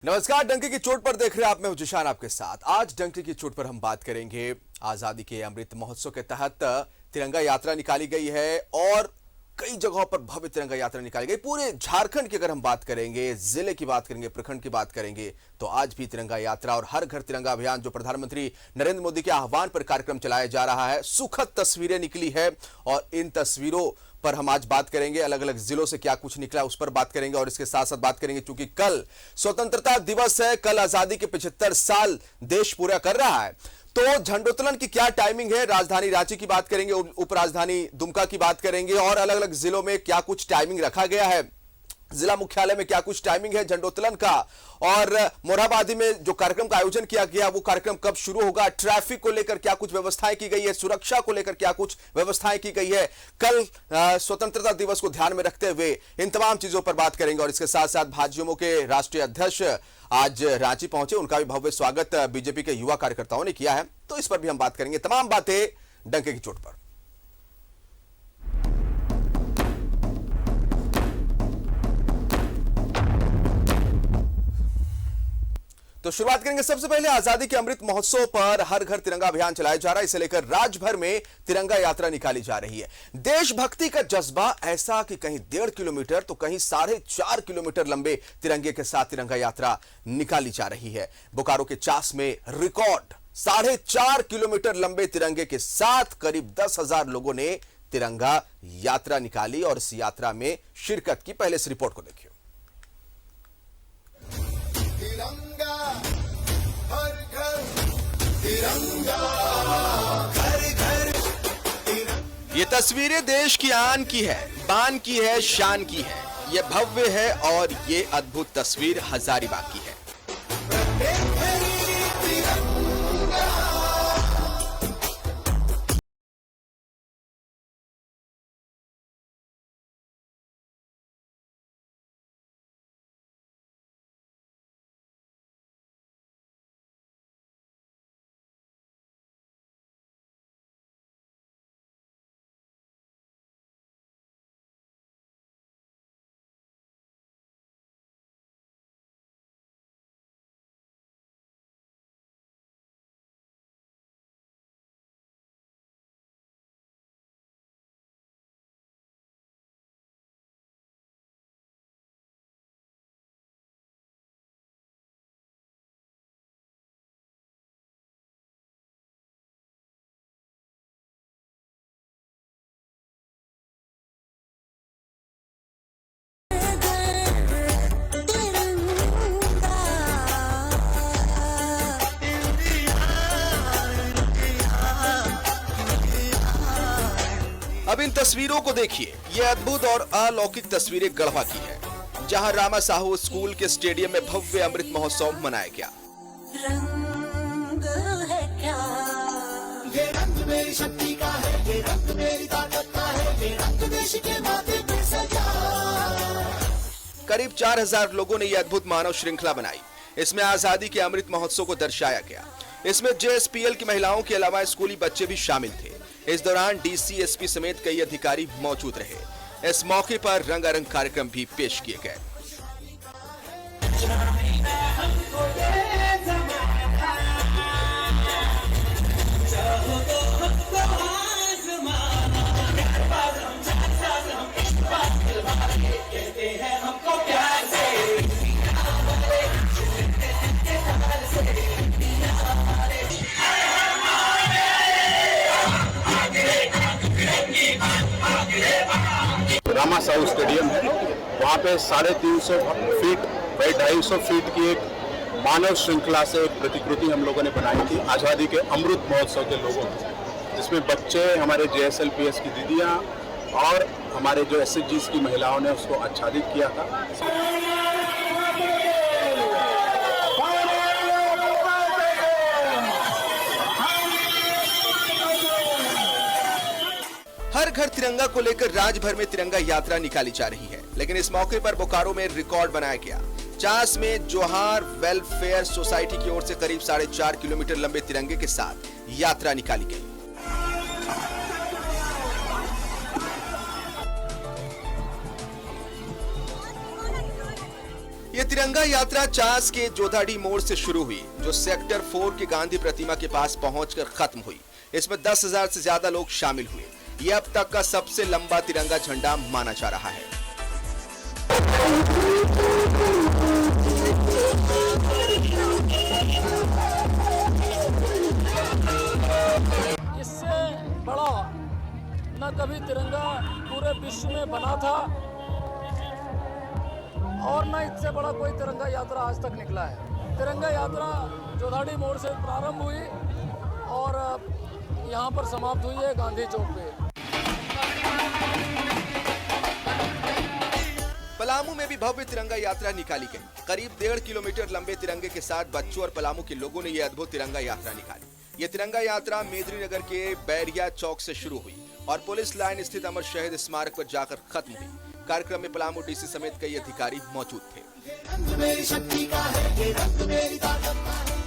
नमस्कार। डंके की चोट पर देख रहे हैं आप, मैं हूं जिशान आपके साथ। आज डंके की चोट पर हम बात करेंगे। आजादी के अमृत महोत्सव के तहत तिरंगा यात्रा निकाली गई है और कई जगहों पर भव्य तिरंगा यात्रा निकाली गई। पूरे झारखंड की अगर हम बात करेंगे, जिले की बात करेंगे, प्रखंड की बात करेंगे, तो आज भी तिरंगा यात्रा और हर घर तिरंगा अभियान जो प्रधानमंत्री नरेंद्र मोदी के आह्वान पर कार्यक्रम चलाया जा रहा है, सुखद तस्वीरें निकली है और इन तस्वीरों पर हम आज बात करेंगे। अलग अलग जिलों से क्या कुछ निकला उस पर बात करेंगे और इसके साथ साथ बात करेंगे क्योंकि कल स्वतंत्रता दिवस है, कल आजादी के 75 साल देश पूरा कर रहा है। तो झंडोत्तोलन की क्या टाइमिंग है, राजधानी रांची की बात करेंगे, उपराजधानी दुमका की बात करेंगे और अलग अलग जिलों में क्या कुछ टाइमिंग रखा गया है, जिला मुख्यालय में क्या कुछ टाइमिंग है झंडोत्तोलन का, और मोरहाबादी में जो कार्यक्रम का आयोजन किया गया वो कार्यक्रम कब शुरू होगा, ट्रैफिक को लेकर क्या कुछ व्यवस्थाएं की गई है, सुरक्षा को लेकर क्या कुछ व्यवस्थाएं की गई है, कल स्वतंत्रता दिवस को ध्यान में रखते हुए इन तमाम चीजों पर बात करेंगे। और इसके साथ साथ भाजयुमो के राष्ट्रीय अध्यक्ष आज रांची पहुंचे, उनका भी भव्य स्वागत बीजेपी के युवा कार्यकर्ताओं ने किया है, तो इस पर भी हम बात करेंगे। तमाम बातें डंके की चोट पर। तो शुरुआत करेंगे सबसे पहले आजादी के अमृत महोत्सव पर हर घर तिरंगा अभियान चलाया जा रहा है। इसे लेकर राज्य भर में तिरंगा यात्रा निकाली जा रही है। देशभक्ति का जज्बा ऐसा कि कहीं 1.5 किलोमीटर तो कहीं 4.5 किलोमीटर लंबे तिरंगे के साथ तिरंगा यात्रा निकाली जा रही है। बोकारो के चास में रिकॉर्ड 4.5 किलोमीटर लंबे तिरंगे के साथ करीब 10,000 लोगों ने तिरंगा यात्रा निकाली और इस यात्रा में शिरकत की। पहले इस रिपोर्ट को देखिए। तिरंगा हर घर तिरंगा घर घर तिरंगा। ये तस्वीरें देश की आन की है, बान की है, शान की है। ये भव्य है और ये अद्भुत तस्वीर हजारीबाग की है। अब इन तस्वीरों को देखिए। ये अद्भुत और अलौकिक तस्वीरें गढ़वा की है, जहां रामा साहू स्कूल के स्टेडियम में भव्य अमृत महोत्सव मनाया गया। रंग है क्या, ये रंग मेरी शक्ति का है, ये रंग मेरी ताकत का है, ये रंग देश के माथे पे सजा। करीब 4,000 लोगों ने यह अद्भुत मानव श्रृंखला बनाई। इसमें आजादी के अमृत महोत्सव को दर्शाया गया। इसमें जेएसपीएल की महिलाओं के अलावा स्कूली बच्चे भी शामिल थे। इस दौरान डीसी, एसपी समेत कई अधिकारी मौजूद रहे। इस मौके पर रंगारंग कार्यक्रम भी पेश किए गए। रामा साहू स्टेडियम है, वहाँ पे 350 फीट बाई 250 फीट की एक मानव श्रृंखला से एक प्रतिकृति हम लोगों ने बनाई थी आज़ादी के अमृत महोत्सव के लोगों की, जिसमें बच्चे, हमारे जेएसएलपीएस की दीदियाँ और हमारे जो एसएचजीज की महिलाओं ने उसको आच्छादित किया था। हर घर तिरंगा को लेकर राज्य भर में तिरंगा यात्रा निकाली जा रही है, लेकिन इस मौके पर बोकारो में रिकॉर्ड बनाया गया। चास में जोहार वेलफेयर सोसाइटी की ओर से करीब 4.5 किलोमीटर लंबे तिरंगे के साथ यात्रा निकाली गई। ये तिरंगा यात्रा चास के जोधाड़ी मोड़ से शुरू हुई, जो सेक्टर 4 की गांधी प्रतिमा के पास पहुंचकर खत्म हुई। इसमें 10,000 से ज्यादा लोग शामिल हुए। ये अब तक का सबसे लंबा तिरंगा झंडा माना जा रहा है। इससे बड़ा न कभी तिरंगा पूरे विश्व में बना था और न इससे बड़ा कोई तिरंगा यात्रा आज तक निकला है। तिरंगा यात्रा जोधाड़ी मोड़ से प्रारंभ हुई और यहाँ पर समाप्त हुई है गांधी चौक पे। पलामू में भी भव्य तिरंगा यात्रा निकाली गई। करीब 1.5 किलोमीटर लंबे तिरंगे के साथ बच्चों और पलामू के लोगों ने यह अद्भुत तिरंगा यात्रा निकाली। ये तिरंगा यात्रा मेदिनीनगर के बैरिया चौक से शुरू हुई और पुलिस लाइन स्थित अमर शहीद स्मारक पर जाकर खत्म हुई। कार्यक्रम में पलामू डीसी समेत कई अधिकारी मौजूद थे। रंग मेरी शक्ति का है, ये रंग मेरी ताकत का है।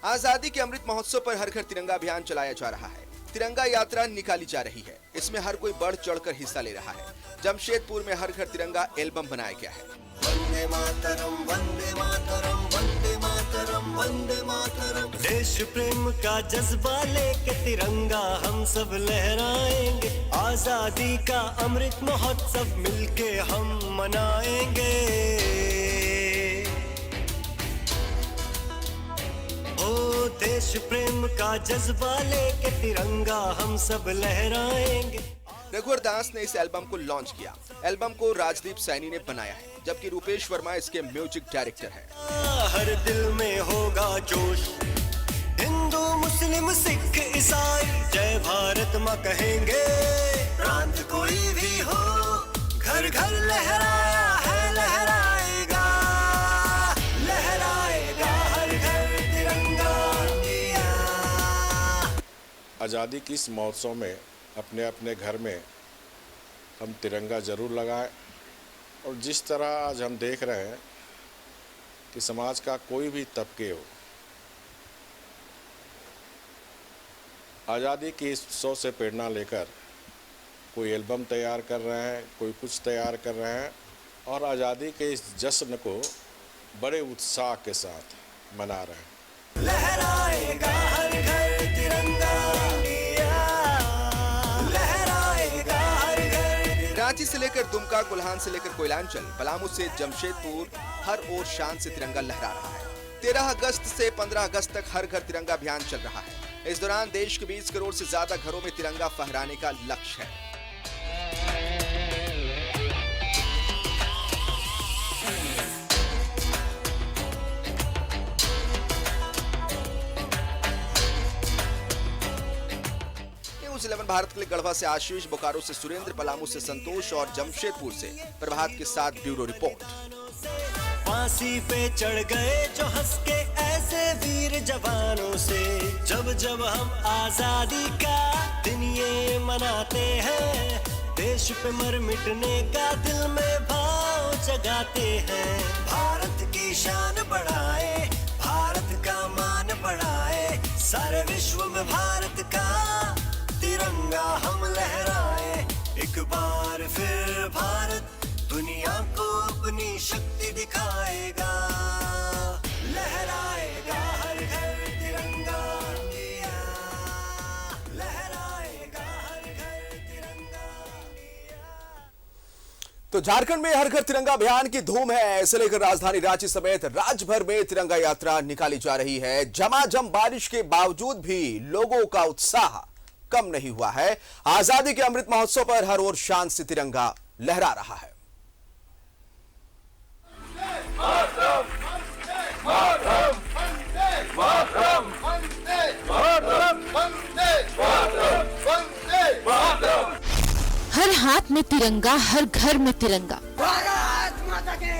आजादी के अमृत महोत्सव पर हर घर तिरंगा अभियान चलाया जा रहा है। तिरंगा यात्रा निकाली जा रही है। इसमें हर कोई बढ़ चढ़कर हिस्सा ले रहा है। जमशेदपुर में हर घर तिरंगा एल्बम बनाया गया है। वंदे मातरम, वंदे मातरम, वंदे मातरम, वंदे मातरम। देश प्रेम का जज्बा लेके तिरंगा हम सब लहराएंगे। आजादी का अमृत महोत्सव मिलके हम मनाएंगे। ओ देश प्रेम का जज्बा लेके तिरंगा हम सब लहराएंगे। रघुवर दास ने इस एल्बम को लॉन्च किया। एल्बम को राजदीप सैनी ने बनाया है, जबकि रूपेश वर्मा इसके म्यूजिक डायरेक्टर है। हर दिल में होगा जोश, हिंदू मुस्लिम सिख ईसाई जय भारत माँ कहेंगे। प्रांत कोई भी हो, घर घर लहराया है, लहराएगा, लहराएगा हर घर तिरंगा इंडिया। आज़ादी की इस महोत्सव में अपने अपने घर में हम तिरंगा ज़रूर लगाएं। और जिस तरह आज हम देख रहे हैं कि समाज का कोई भी तबके हो, आज़ादी की इस उत्सव से प्रेरणा लेकर कोई एल्बम तैयार कर रहे हैं, कोई कुछ तैयार कर रहे हैं और आज़ादी के इस जश्न को बड़े उत्साह के साथ मना रहे हैं। लहराएगा हर घर तिरंगा इंडिया, लहराएगा हर घर। रांची से लेकर दुमका, कोल्हान से लेकर कोयलांचल, पलामू से जमशेदपुर, हर ओर शान से तिरंगा लहरा रहा है। 13 अगस्त से 15 अगस्त तक हर घर तिरंगा अभियान चल रहा है। इस दौरान देश के 20 करोड़ से ज्यादा घरों में तिरंगा फहराने का लक्ष्य है। न्यूज़ 11 भारत के लिए गढ़वा से आशीष, बोकारो से सुरेंद्र, पलामू से संतोष और जमशेदपुर से प्रभात के साथ ब्यूरो रिपोर्ट। फांसी पे चढ़ गए जो हंस के ऐसे वीर जवानों से, जब जब हम आजादी का दिन ये मनाते हैं, देश पे मर मिटने का दिल में भाव जगाते हैं। भारत की शान बढ़ाए, भारत का मान बढ़ाए, सारे विश्व में भारत का तिरंगा हम लहराए। एक बार फिर भारत दुनिया को अपनी शक्ति दिखाएगा, लहराएगा हर घर तिरंगा इंडिया, लहराएगा हर घर तिरंगा इंडिया। तो झारखंड में हर घर तिरंगा अभियान की धूम है। इसे लेकर राजधानी रांची समेत राज्य भर में तिरंगा यात्रा निकाली जा रही है। झमाझम बारिश के बावजूद भी लोगों का उत्साह कम नहीं हुआ है। आजादी के अमृत महोत्सव पर हर ओर शान से तिरंगा लहरा रहा है। हर हाथ में तिरंगा, हर घर में तिरंगा। भारत माता की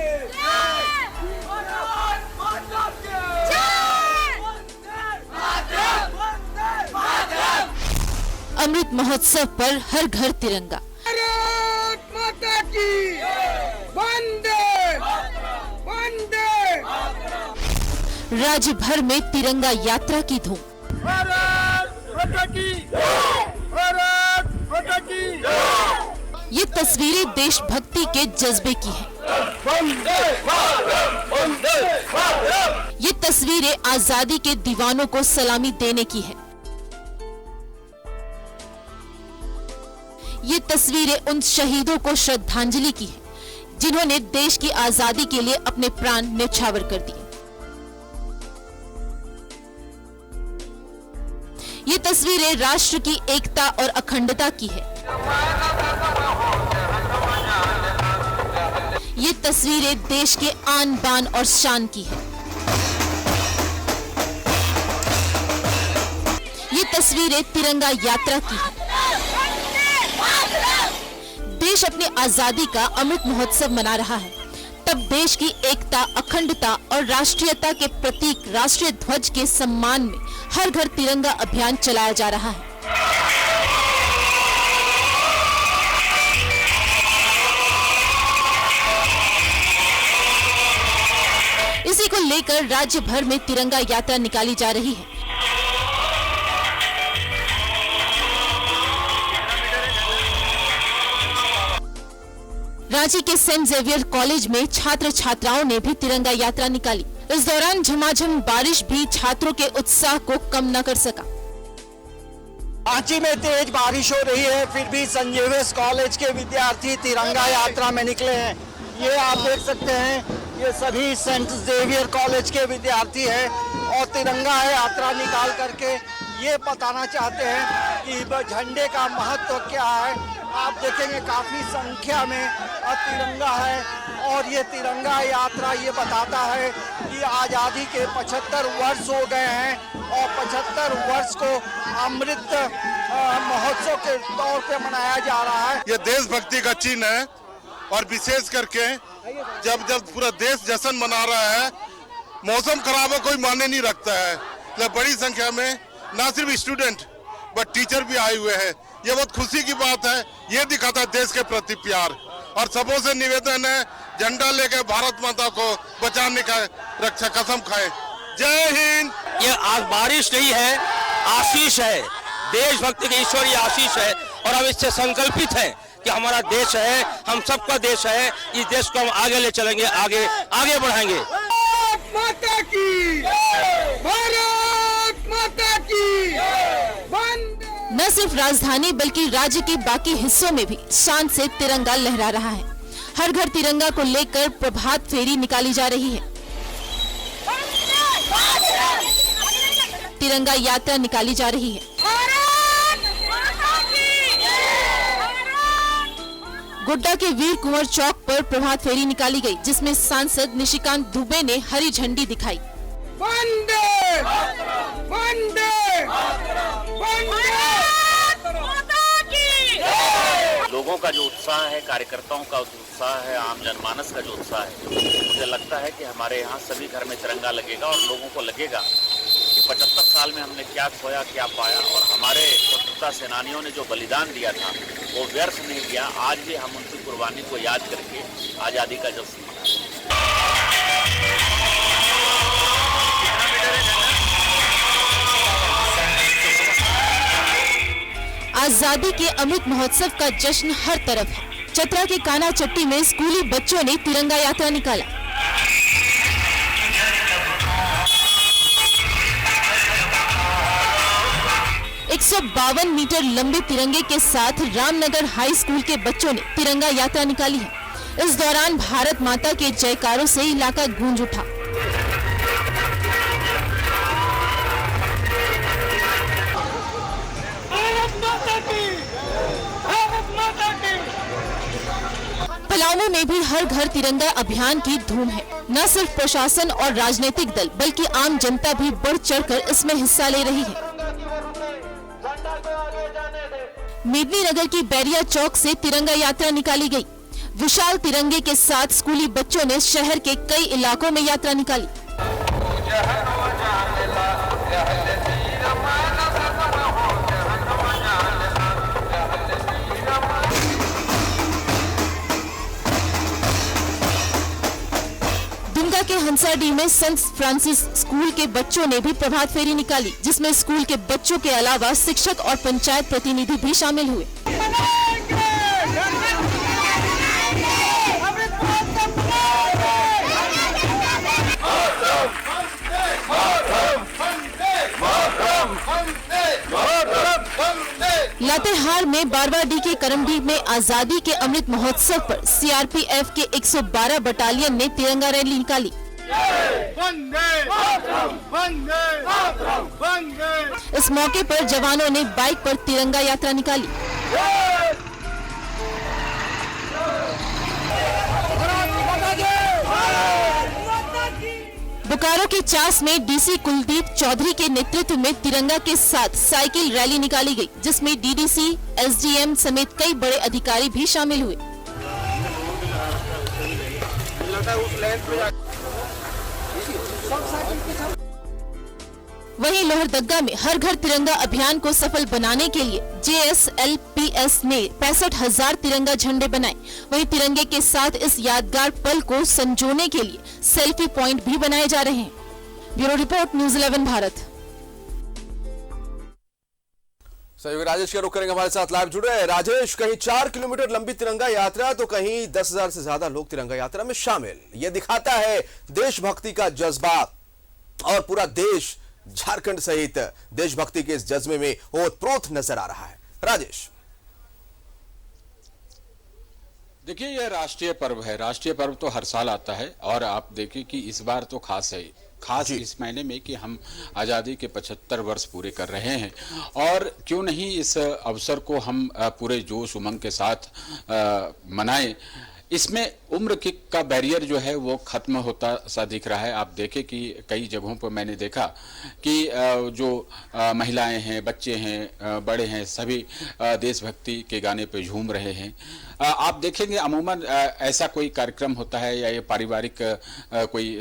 अमृत महोत्सव पर हर घर तिरंगा। भारत माता की वंदे वंदे। राज्य भर में तिरंगा यात्रा की धूम। भारत माता की ये तस्वीरें देशभक्ति के जज्बे की हैं। ये तस्वीरें आजादी के दीवानों को सलामी देने की है। ये तस्वीरें उन शहीदों को श्रद्धांजलि की है जिन्होंने देश की आजादी के लिए अपने प्राण न्यौछावर कर दिए। ये तस्वीरें राष्ट्र की एकता और अखंडता की है। ये तस्वीरें देश के आन बान और शान की है। ये तस्वीरें तिरंगा यात्रा की है। देश अपनी आजादी का अमृत महोत्सव मना रहा है, तब देश की एकता, अखंडता और राष्ट्रीयता के प्रतीक राष्ट्रीय ध्वज के सम्मान में हर घर तिरंगा अभियान चलाया जा रहा है। इसी को लेकर राज्य भर में तिरंगा यात्रा निकाली जा रही है। रांची के सेंट जेवियर कॉलेज में छात्र छात्राओं ने भी तिरंगा यात्रा निकाली। इस दौरान झमाझम बारिश भी छात्रों के उत्साह को कम न कर सका। रांची में तेज बारिश हो रही है, फिर भी सेंट जेवियर्स कॉलेज के विद्यार्थी तिरंगा यात्रा में निकले हैं। ये आप देख सकते हैं, ये सभी सेंट जेवियर कॉलेज के विद्यार्थी हैं और तिरंगा यात्रा निकाल करके ये बताना चाहते हैं कि झंडे का महत्व क्या है। आप देखेंगे काफी संख्या में तिरंगा है और ये तिरंगा यात्रा ये बताता है कि आज़ादी के 75 वर्ष हो गए हैं और 75 वर्ष को अमृत महोत्सव के तौर पे मनाया जा रहा है। ये देशभक्ति का चिन्ह है और विशेष करके जब पूरा देश जश्न मना रहा है, मौसम खराब है कोई मायने नहीं रखता है, तो बड़ी संख्या में ना सिर्फ स्टूडेंट बट टीचर भी आए हुए हैं। ये बहुत खुशी की बात है, ये दिखाता है देश के प्रति प्यार। और सबों से निवेदन है, झंडा लेके भारत माता को बचाने का रक्षा कसम खाए। जय हिंद। ये आज बारिश नहीं है, आशीष है, देशभक्ति की ईश्वरीय आशीष है और हम इससे संकल्पित हैं कि हमारा देश है, हम सबका देश है, इस देश को हम आगे ले चलेंगे, आगे आगे बढ़ाएंगे। भारत माता की, भारत माता की। न सिर्फ राजधानी बल्कि राज्य के बाकी हिस्सों में भी शान से तिरंगा लहरा रहा है। हर घर तिरंगा को लेकर प्रभात फेरी निकाली जा रही है। तिरंगा यात्रा निकाली जा रही है। गोड्डा के वीर कुंवर चौक पर प्रभात फेरी निकाली गई, जिसमें सांसद निशिकांत दुबे ने हरी झंडी दिखाई। वंदे वंदे लोगों का जो उत्साह है, कार्यकर्ताओं का उत्साह है, आम जनमानस का जो उत्साह है, मुझे लगता है कि हमारे यहाँ सभी घर में तिरंगा लगेगा और लोगों को लगेगा कि 75 साल में हमने क्या खोया, क्या पाया और हमारे स्वतंत्रता सेनानियों ने जो बलिदान दिया था वो व्यर्थ नहीं गया। आज भी हम उनकी कुर्बानी को याद करके आज़ादी का जश्न मनाएं। आजादी के अमृत महोत्सव का जश्न हर तरफ है। चतरा के काना चट्टी में स्कूली बच्चों ने तिरंगा यात्रा निकाला। एक 152 मीटर लंबे तिरंगे के साथ रामनगर हाई स्कूल के बच्चों ने तिरंगा यात्रा निकाली है। इस दौरान भारत माता के जयकारों से इलाका गूंज उठा। पलामू में भी हर घर तिरंगा अभियान की धूम है। न सिर्फ प्रशासन और राजनीतिक दल बल्कि आम जनता भी बढ़ चढ़कर इसमें हिस्सा ले रही है। मेदिनीनगर की बैरिया चौक से तिरंगा यात्रा निकाली गई। विशाल तिरंगे के साथ स्कूली बच्चों ने शहर के कई इलाकों में यात्रा निकाली। दुमका के हंसाडी में सेंट फ्रांसिस स्कूल के बच्चों ने भी प्रभात फेरी निकाली, जिसमें स्कूल के बच्चों के अलावा शिक्षक और पंचायत प्रतिनिधि भी शामिल हुए। लातेहार में बारवाडी के करमडी में आजादी के अमृत महोत्सव पर सीआरपीएफ के 112 बटालियन ने तिरंगा रैली निकाली। इस मौके पर जवानों ने बाइक पर तिरंगा यात्रा निकाली। बोकारो के चास में डीसी कुलदीप चौधरी के नेतृत्व में तिरंगा के साथ साइकिल रैली निकाली गई, जिसमें डीडीसी, एसडीएम समेत कई बड़े अधिकारी भी शामिल हुए। वहीं लोहरदग्गा में हर घर तिरंगा अभियान को सफल बनाने के लिए JSLPS ने 65,000 तिरंगा झंडे बनाए। वहीं तिरंगे के साथ इस यादगार पल को संजोने के लिए सेल्फी पॉइंट भी बनाए जा रहे हैं। Bureau report, news 11 Bharat. सहयोगी राजेश का रुख करेंगे, हमारे साथ लाइव जुड़े हैं। राजेश, कहीं 4 किलोमीटर लंबी तिरंगा यात्रा तो कहीं 10,000 से ज्यादा लोग तिरंगा यात्रा में शामिल। ये दिखाता है देशभक्ति का जज्बा और पूरा देश झारखंड सहित देशभक्ति के इस जज्बे में ओतप्रोत नजर आ रहा है। राजेश, देखिए, यह राष्ट्रीय पर्व है। राष्ट्रीय पर्व तो हर साल आता है और आप देखिए कि इस बार तो खास है। खास इस महीने में कि हम आज़ादी के 75 वर्ष पूरे कर रहे हैं और क्यों नहीं इस अवसर को हम पूरे जोश उमंग के साथ मनाएं। इसमें उम्र का बैरियर जो है वो खत्म होता सा दिख रहा है। आप देखें कि कई जगहों पर मैंने देखा कि जो महिलाएं हैं, बच्चे हैं, बड़े हैं, सभी देशभक्ति के गाने पे झूम रहे हैं। आप देखेंगे अमूमन ऐसा कोई कार्यक्रम होता है या ये पारिवारिक कोई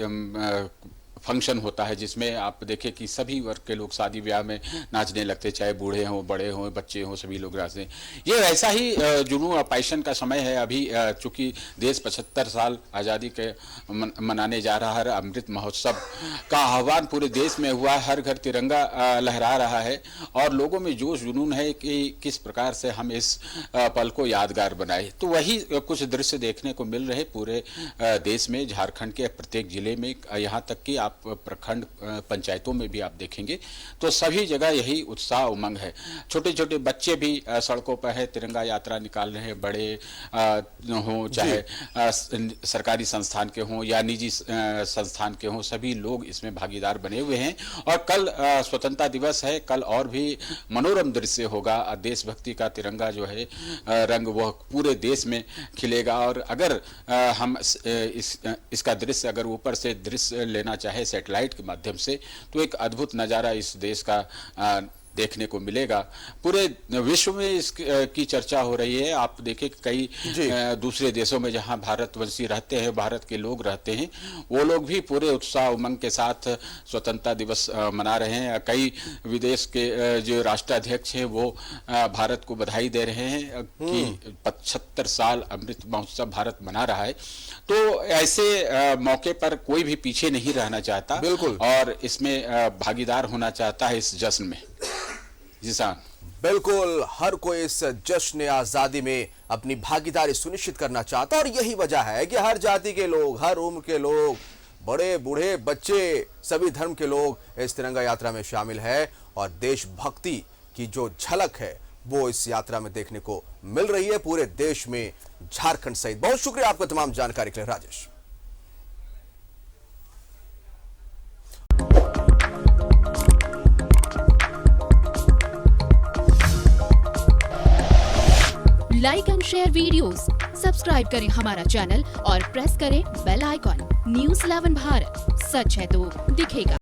फंक्शन होता है जिसमें आप देखें कि सभी वर्ग के लोग शादी ब्याह में नाचने लगते, चाहे बूढ़े हों, बड़े हों, बच्चे हों, सभी लोग नाचते हैं। ये वैसा ही जुनून और पैशन का समय है। अभी चूंकि देश 75 साल आज़ादी के मनाने जा रहा है, अमृत महोत्सव का आह्वान पूरे देश में हुआ, हर घर तिरंगा लहरा रहा है और लोगों में जोश जुनून है कि किस प्रकार से हम इस पल को यादगार बनाए। तो वही कुछ दृश्य देखने को मिल रहे पूरे देश में, झारखंड के प्रत्येक जिले में, यहाँ तक कि आप प्रखंड पंचायतों में भी आप देखेंगे तो सभी जगह यही उत्साह उमंग है। छोटे छोटे बच्चे भी सड़कों पर है, तिरंगा यात्रा निकाल रहे हैं। बड़े हों, चाहे सरकारी संस्थान के हों या निजी संस्थान के हों, सभी लोग इसमें भागीदार बने हुए हैं। और कल स्वतंत्रता दिवस है, कल और भी मनोरम दृश्य होगा। देशभक्ति का तिरंगा जो है रंग वह पूरे देश में खिलेगा। और अगर हम इसका दृश्य अगर ऊपर से दृश्य लेना चाहे सैटेलाइट के माध्यम से तो एक अद्भुत नज़ारा इस देश का देखने को मिलेगा। पूरे विश्व में इसकी चर्चा हो रही है। आप देखें कई दूसरे देशों में जहां भारतवंशी रहते हैं, भारत के लोग रहते हैं, वो लोग भी पूरे उत्साह उमंग के साथ स्वतंत्रता दिवस मना रहे हैं। कई विदेश के जो राष्ट्राध्यक्ष हैं वो भारत को बधाई दे रहे हैं कि 75 साल अमृत महोत्सव भारत मना रहा है। तो ऐसे मौके पर कोई भी पीछे नहीं रहना चाहता, बिल्कुल, और इसमें भागीदार होना चाहता है इस जश्न में। जी साहब, बिल्कुल, हर कोई इस जश्न आजादी में अपनी भागीदारी सुनिश्चित करना चाहता है और यही वजह है कि हर जाति के लोग, हर उम्र के लोग, बड़े बूढ़े बच्चे, सभी धर्म के लोग इस तिरंगा यात्रा में शामिल है और देशभक्ति की जो झलक है वो इस यात्रा में देखने को मिल रही है पूरे देश में, झारखंड सहित। बहुत शुक्रिया आपका तमाम जानकारी के लिए Rajesh. Like and share videos, subscribe करें हमारा चैनल और प्रेस करें बेल आइकॉन। न्यूज़ 11 भारत, सच है तो दिखेगा।